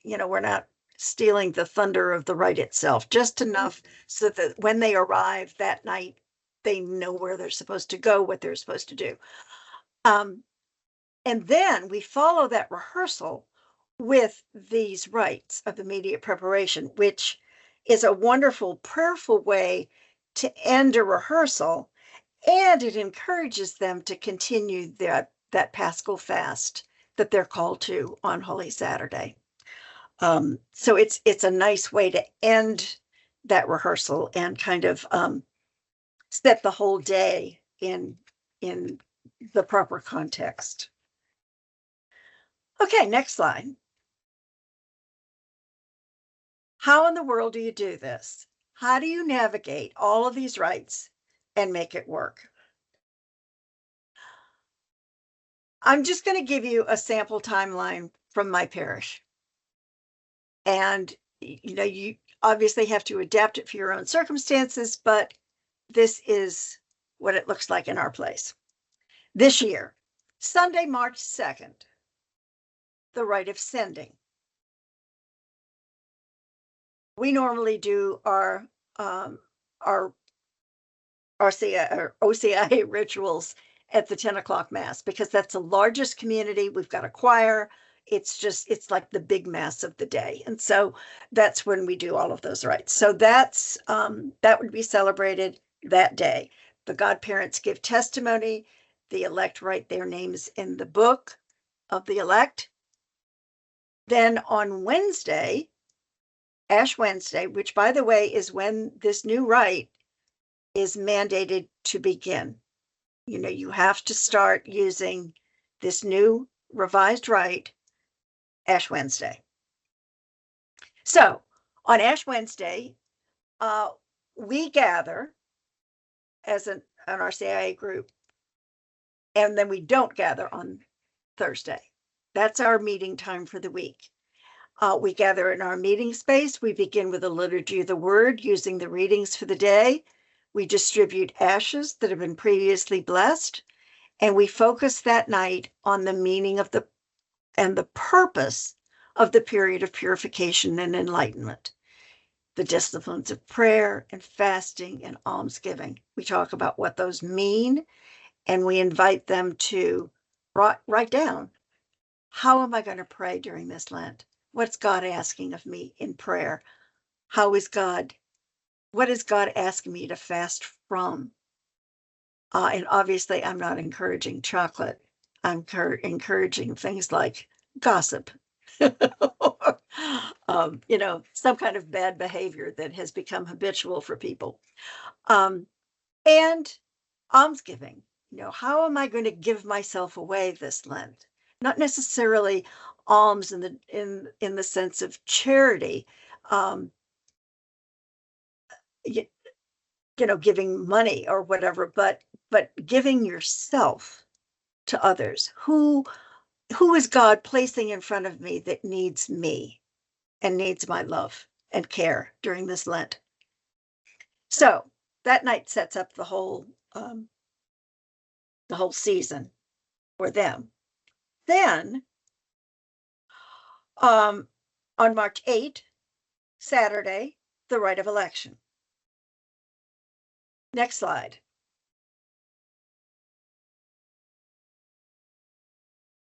we're not stealing the thunder of the rite itself, just enough so that when they arrive that night, they know where they're supposed to go, what they're supposed to do. And then we follow that rehearsal with these rites of immediate preparation, which is a wonderful, prayerful way to end a rehearsal, and it encourages them to continue that Paschal fast that they're called to on Holy Saturday. So it's a nice way to end that rehearsal and kind of set the whole day in the proper context. Okay, next slide. How in the world do you do this? How do you navigate all of these rites and make it work? I'm just going to give you a sample timeline from my parish. And, you obviously have to adapt it for your own circumstances, but this is what it looks like in our place. This year, Sunday, March 2nd, the rite of sending. We normally do our OCIA rituals at the 10 o'clock mass, because that's the largest community. We've got a choir. It's like the big mass of the day. And so that's when we do all of those rites. So that would be celebrated that day. The godparents give testimony. The elect write their names in the book of the elect. Then on Wednesday, Ash Wednesday, which by the way is when this new rite is mandated to begin. You have to start using this new revised rite Ash Wednesday. So on Ash Wednesday, we gather as an RCIA group, and then we don't gather on Thursday. That's our meeting time for the week. We gather in our meeting space. We begin with a liturgy of the word using the readings for the day. We distribute ashes that have been previously blessed, and we focus that night on the meaning of the purpose of the period of purification and enlightenment, the disciplines of prayer and fasting and almsgiving. We talk about what those mean, and we invite them to write down, how am I going to pray during this Lent? What's God asking of me in prayer? What is God asking me to fast from? And obviously, I'm not encouraging chocolate. I'm encouraging things like gossip, some kind of bad behavior that has become habitual for people. And almsgiving. How am I going to give myself away this Lent? Not necessarily alms in the sense of charity, you, giving money or whatever, but giving yourself to others. Who is God placing in front of me that needs me and needs my love and care during this Lent? So that night sets up the whole season for them. Then on March 8th, Saturday, the rite of election. Next slide.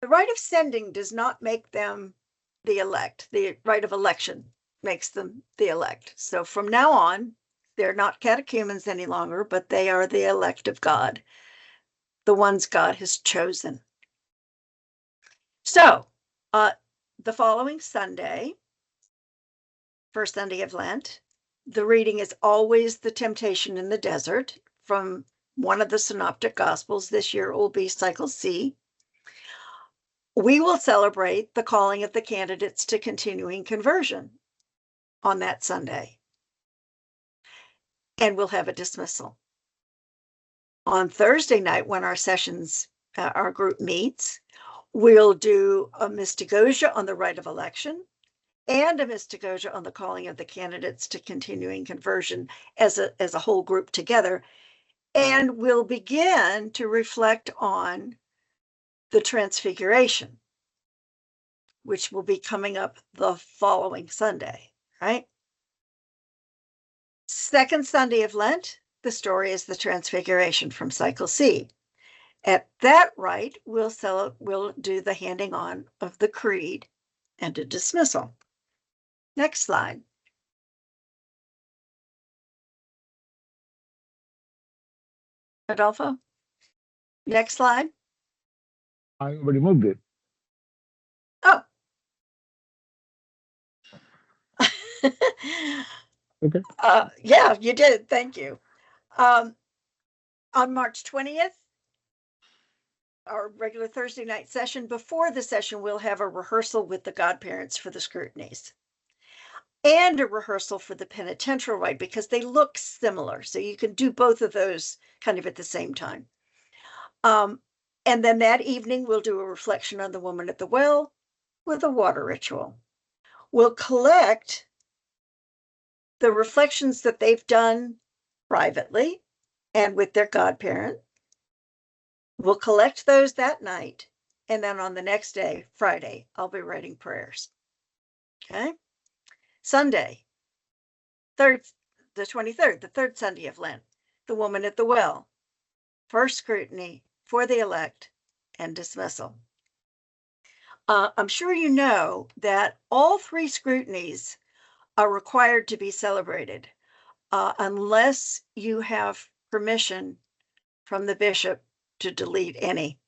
The rite of sending does not make them the elect. The rite of election makes them the elect. So from now on, they're not catechumens any longer, but they are the elect of God, the ones God has chosen. So the following Sunday, first Sunday of Lent, the reading is always the temptation in the desert from one of the synoptic gospels. This year it will be cycle C. We will celebrate the calling of the candidates to continuing conversion on that Sunday, and we'll have a dismissal. On Thursday night, when our group meets, we'll do a mystagogia on the rite of election and a mystagogia on the calling of the candidates to continuing conversion as a whole group together. And we'll begin to reflect on the Transfiguration, which will be coming up the following Sunday, right? Second Sunday of Lent, the story is the Transfiguration from cycle C. At that rite, we'll do the handing on of the creed and a dismissal. Next slide. Adolfo? Next slide. I removed it. Oh. Okay. Yeah, you did. Thank you. On March 20th, our regular Thursday night session, before the session, we'll have a rehearsal with the godparents for the scrutinies and a rehearsal for the penitential rite because they look similar. So you can do both of those kind of at the same time. And then that evening, we'll do a reflection on the woman at the well with a water ritual. We'll collect the reflections that they've done privately and with their godparent. We'll collect those that night. And then on the next day, Friday, I'll be writing prayers. Okay. Sunday, the 23rd, the third Sunday of Lent, the woman at the well, first scrutiny for the elect and dismissal. I'm sure you know that all three scrutinies are required to be celebrated unless you have permission from the bishop to delete any.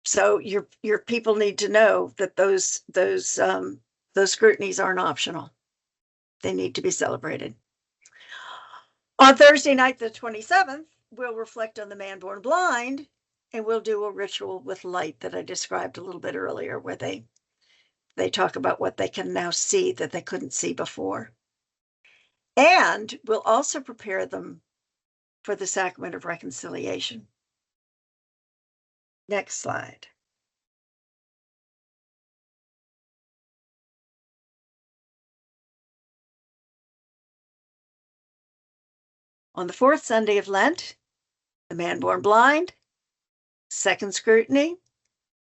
So your people need to know that those scrutinies aren't optional. They need to be celebrated. On Thursday night, the 27th, we'll reflect on the man born blind, and we'll do a ritual with light that I described a little bit earlier, where they talk about what they can now see that they couldn't see before. And we'll also prepare them for the sacrament of reconciliation. Next slide. On the fourth Sunday of Lent, the man born blind, second scrutiny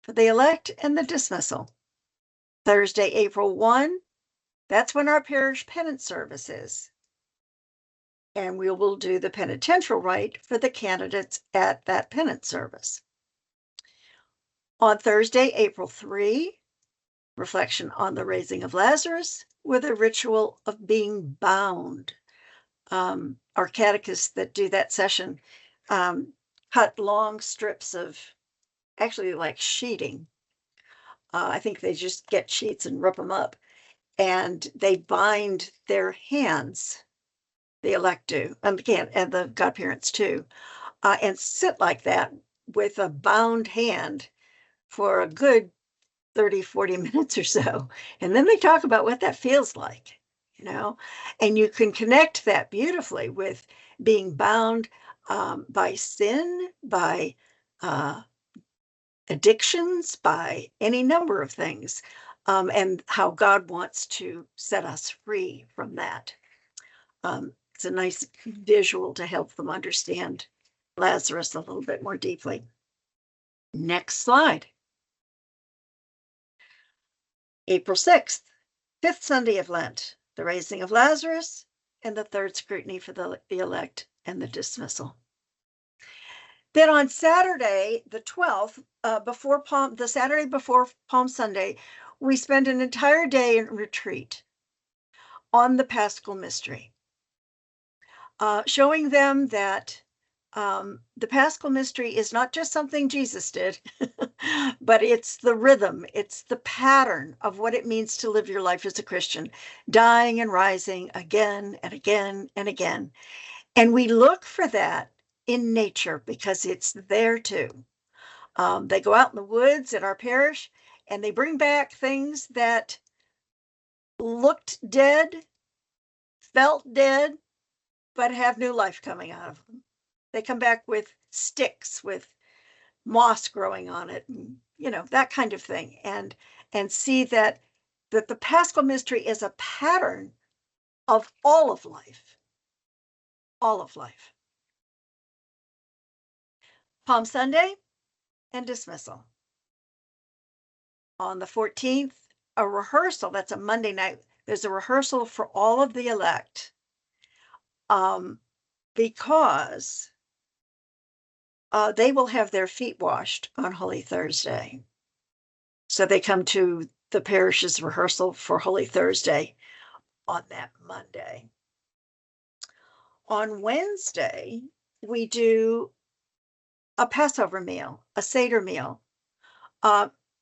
for the elect, and the dismissal. Thursday, April 1, that's when our parish penance service is. And we will do the penitential rite for the candidates at that penance service. On Thursday, April 3, reflection on the raising of Lazarus with a ritual of being bound. Our catechists that do that session cut long strips of, actually like sheeting. I think they just get sheets and rip them up, and they bind their hands, the elect do, and the godparents too, and sit like that with a bound hand for a good 30, 40 minutes or so. And then they talk about what that feels like, and you can connect that beautifully with being bound by sin, by addictions, by any number of things, and how God wants to set us free from that. It's a nice visual to help them understand Lazarus a little bit more deeply. Next slide. April 6th, fifth Sunday of Lent, the raising of Lazarus, and the third scrutiny for the elect and the dismissal. Then on Saturday, the 12th, the Saturday before Palm Sunday, we spend an entire day in retreat on the Paschal Mystery, showing them that the Paschal Mystery is not just something Jesus did, but it's the rhythm, it's the pattern of what it means to live your life as a Christian, dying and rising again and again and again. And we look for that in nature because it's there too. They go out in the woods at our parish and they bring back things that looked dead, felt dead, but have new life coming out of them. They come back with sticks with moss growing on it, and that kind of thing, and see that the Paschal Mystery is a pattern of all of life. All of life. Palm Sunday and dismissal. On the 14th, a rehearsal. That's a Monday night. There's a rehearsal for all of the elect, because they will have their feet washed on Holy Thursday. So they come to the parish's rehearsal for Holy Thursday on that Monday. On Wednesday, we do a Passover meal, a Seder meal,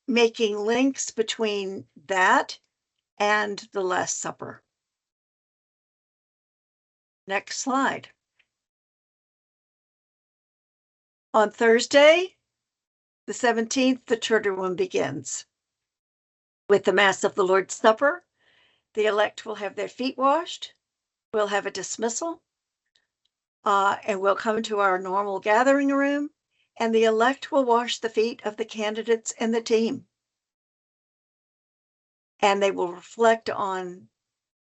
making links between that and the Last Supper. Next slide. On Thursday, the 17th, the Triduum begins. With the Mass of the Lord's Supper, the elect will have their feet washed, we'll have a dismissal, and we'll come to our normal gathering room, and the elect will wash the feet of the candidates and the team. And they will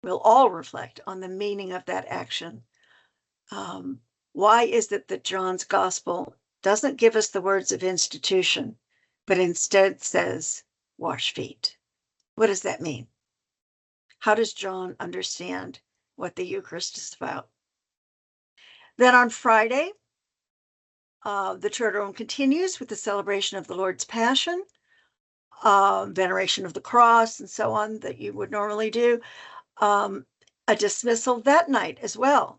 we'll all reflect on the meaning of that action. Why is it that John's Gospel doesn't give us the words of institution, but instead says, wash feet? What does that mean? How does John understand what the Eucharist is about? Then on Friday, the Triduum continues with the celebration of the Lord's Passion, veneration of the cross, and so on that you would normally do. A dismissal that night as well.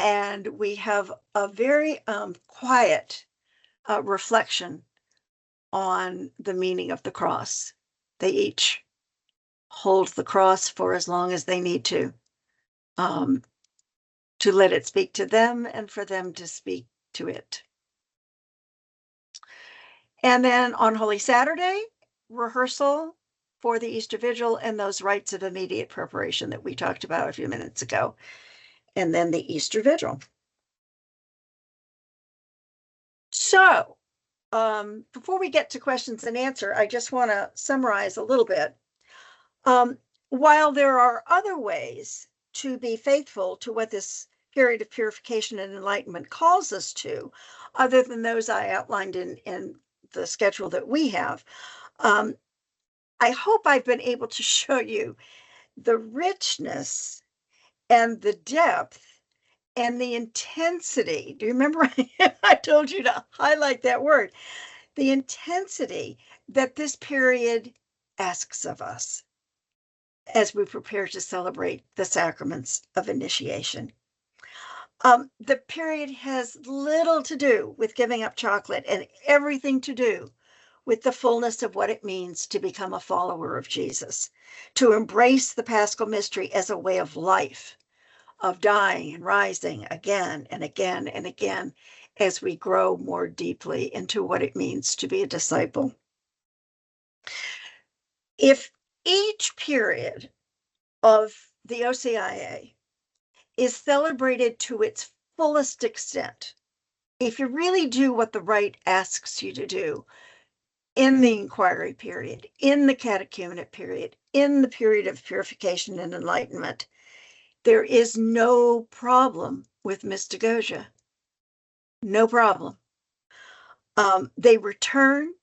And we have a very quiet reflection on the meaning of the cross. They each hold the cross for as long as they need to let it speak to them and for them to speak to it. And then on Holy Saturday, rehearsal for the Easter Vigil and those rites of immediate preparation that we talked about a few minutes ago. And then the Easter Vigil. So, before we get to questions and answer, I just want to summarize a little bit. While there are other ways to be faithful to what this period of purification and enlightenment calls us to, other than those I outlined in the schedule that we have. Um, I hope I've been able to show you the richness and the depth and the intensity. Do you remember I told you to highlight that word? The intensity that this period asks of us as we prepare to celebrate the sacraments of initiation. The period has little to do with giving up chocolate and everything to do with the fullness of what it means to become a follower of Jesus, to embrace the Paschal mystery as a way of life, of dying and rising again and again and again as we grow more deeply into what it means to be a disciple. If each period of the OCIA is celebrated to its fullest extent, if you really do what the rite asks you to do in the inquiry period, in the catechumenate period, in the period of purification and enlightenment, there is no problem with mystagogia. No problem. They return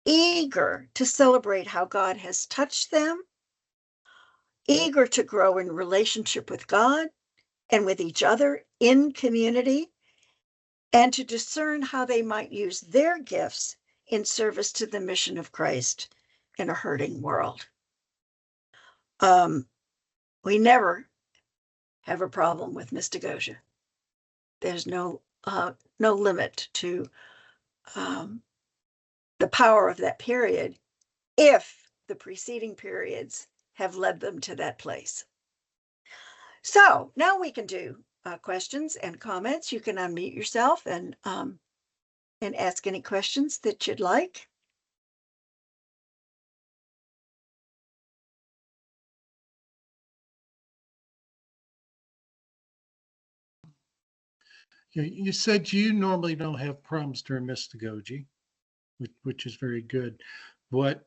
eager to celebrate how God has touched them, eager to grow in relationship with God and with each other in community, and to discern how they might use their gifts in service to the mission of Christ in a hurting world. We never have a problem with mystagogia. There's no limit to the power of that period if the preceding periods have led them to that place. So now we can do questions and comments. You can unmute yourself and ask any questions that you'd like. You said you normally don't have problems during mystagogy, which is very good. But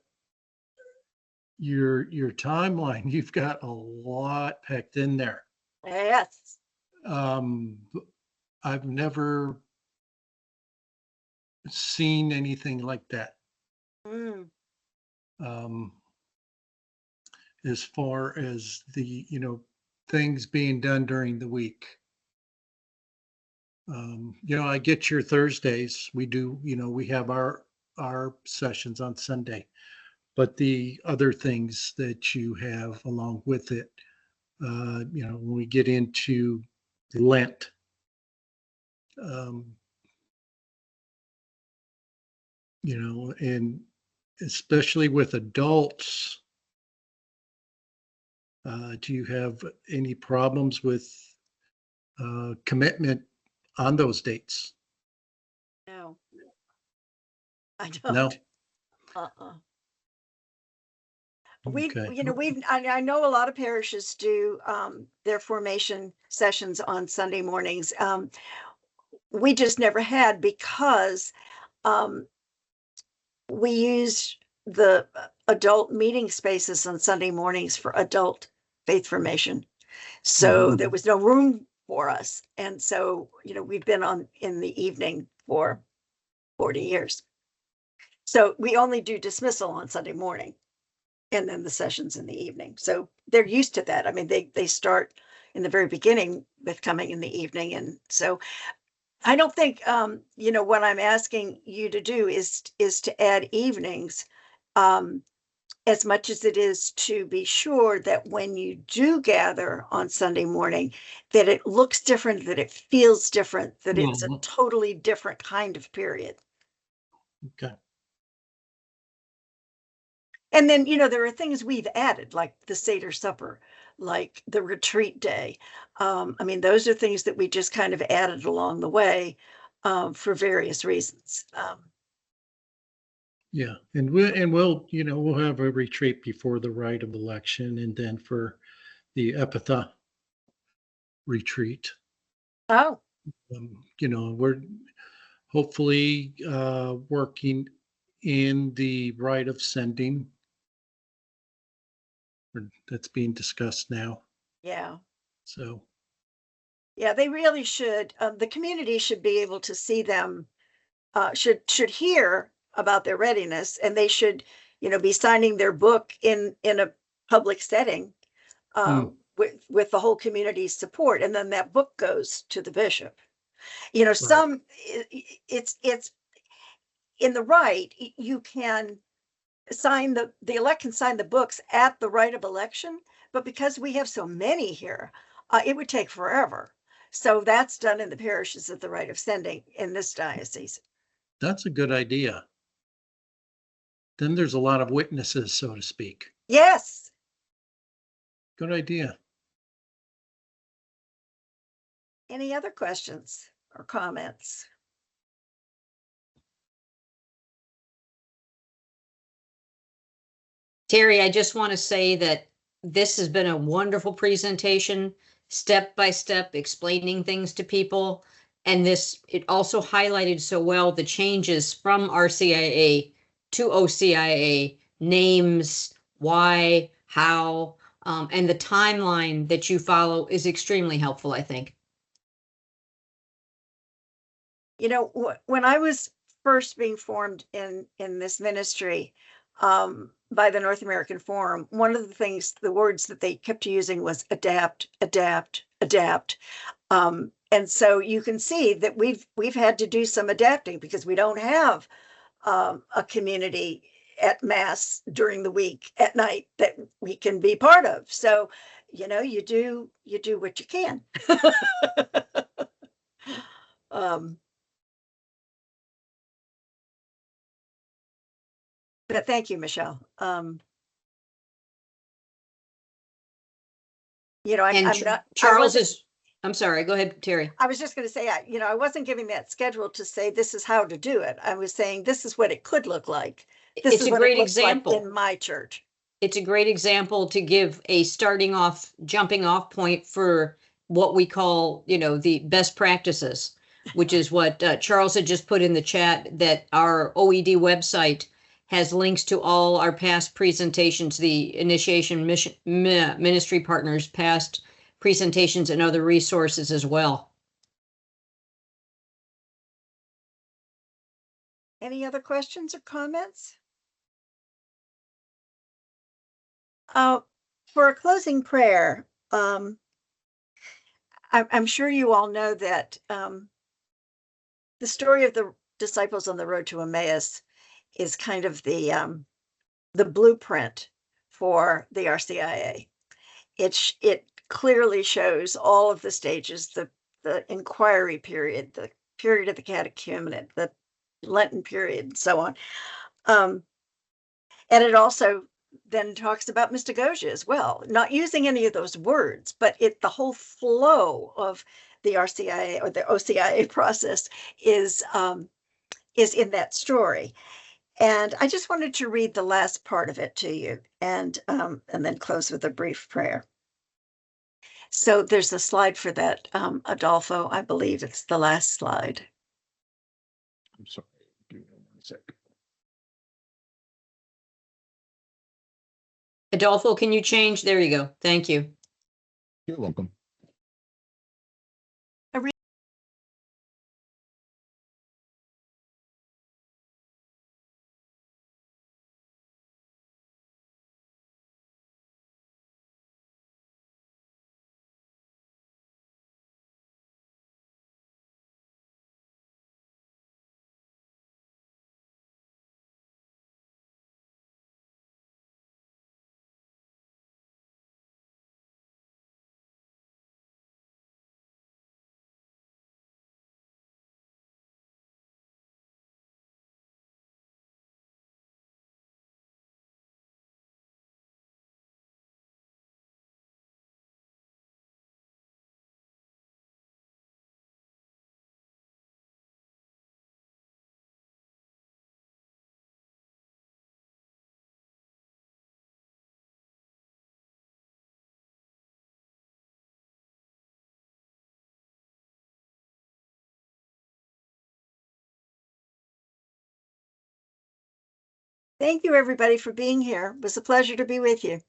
your timeline, you've got a lot packed in there. Yes. I've never seen anything like that. Mm. As far as the things being done during the week. I get your Thursdays. We do, we have our sessions on Sunday, but the other things that you have along with it, when we get into Lent, and especially with adults, do you have any problems with commitment on those dates? No, I don't. No. Okay. I know a lot of parishes do their formation sessions on Sunday mornings. We just never had because we use the adult meeting spaces on Sunday mornings for adult faith formation. So there was no room for us. And so, we've been in the evening for 40 years. So we only do dismissal on Sunday morning and then the sessions in the evening. So they're used to that. I mean, they start in the very beginning with coming in the evening. And so I don't think, what I'm asking you to do is to add evenings as much as it is to be sure that when you do gather on Sunday morning, that it looks different, that it feels different, that it's a totally different kind of period. Okay. And then, there are things we've added, like the Seder supper, like the retreat day. Those are things that we just kind of added along the way for various reasons. Yeah, and we'll have a retreat before the rite of election, and then for the Epitha retreat. Oh, We're hopefully working in the rite of sending that's being discussed now. yeah. So Yeah, they really should. The community should be able to see them, should hear about their readiness, and they should, be signing their book in a public setting, with the whole community's support, and then that book goes to the bishop. Some it's in the right. You can sign the elect can sign the books at the rite of election, but because we have so many here, it would take forever. So that's done in the parishes at the rite of sending in this diocese. That's a good idea. Then there's a lot of witnesses, so to speak. Yes. Good idea. Any other questions or comments? Terry, I just want to say that this has been a wonderful presentation, step by step, explaining things to people. And it also highlighted so well the changes from RCIA to OCIA, names, why, how, and the timeline that you follow is extremely helpful, I think. When I was first being formed in this ministry, by the North American Forum, one of the words that they kept using was adapt, adapt, adapt. And so you can see that we've had to do some adapting because we don't have a community at mass during the week at night that we can be part of. So, you do what you can. But thank you, Michelle. I'm not. I'm sorry, go ahead, Terry. I was just going to say, I wasn't giving that schedule to say this is how to do it. I was saying this is what it could look like. This is a great example in my church. It's a great example to give a jumping off point for what we call, the best practices, which is what Charles had just put in the chat, that our OED website has links to all our past presentations, the Initiation Ministry Partners past presentations, and other resources as well. Any other questions or comments? For a closing prayer, I'm sure you all know that the story of the disciples on the road to Emmaus is kind of the blueprint for the RCIA. It clearly shows all of the stages, the inquiry period, the period of the catechumenate, the Lenten period, and so on. And it also then talks about mystagogia as well, not using any of those words, but the whole flow of the RCIA or the OCIA process is in that story. And I just wanted to read the last part of it to you, and then close with a brief prayer. So there's a slide for that, Adolfo. I believe it's the last slide. I'm sorry. Give me 1 second. Adolfo, can you change? There you go. Thank you. You're welcome. Thank you, everybody, for being here. It was a pleasure to be with you.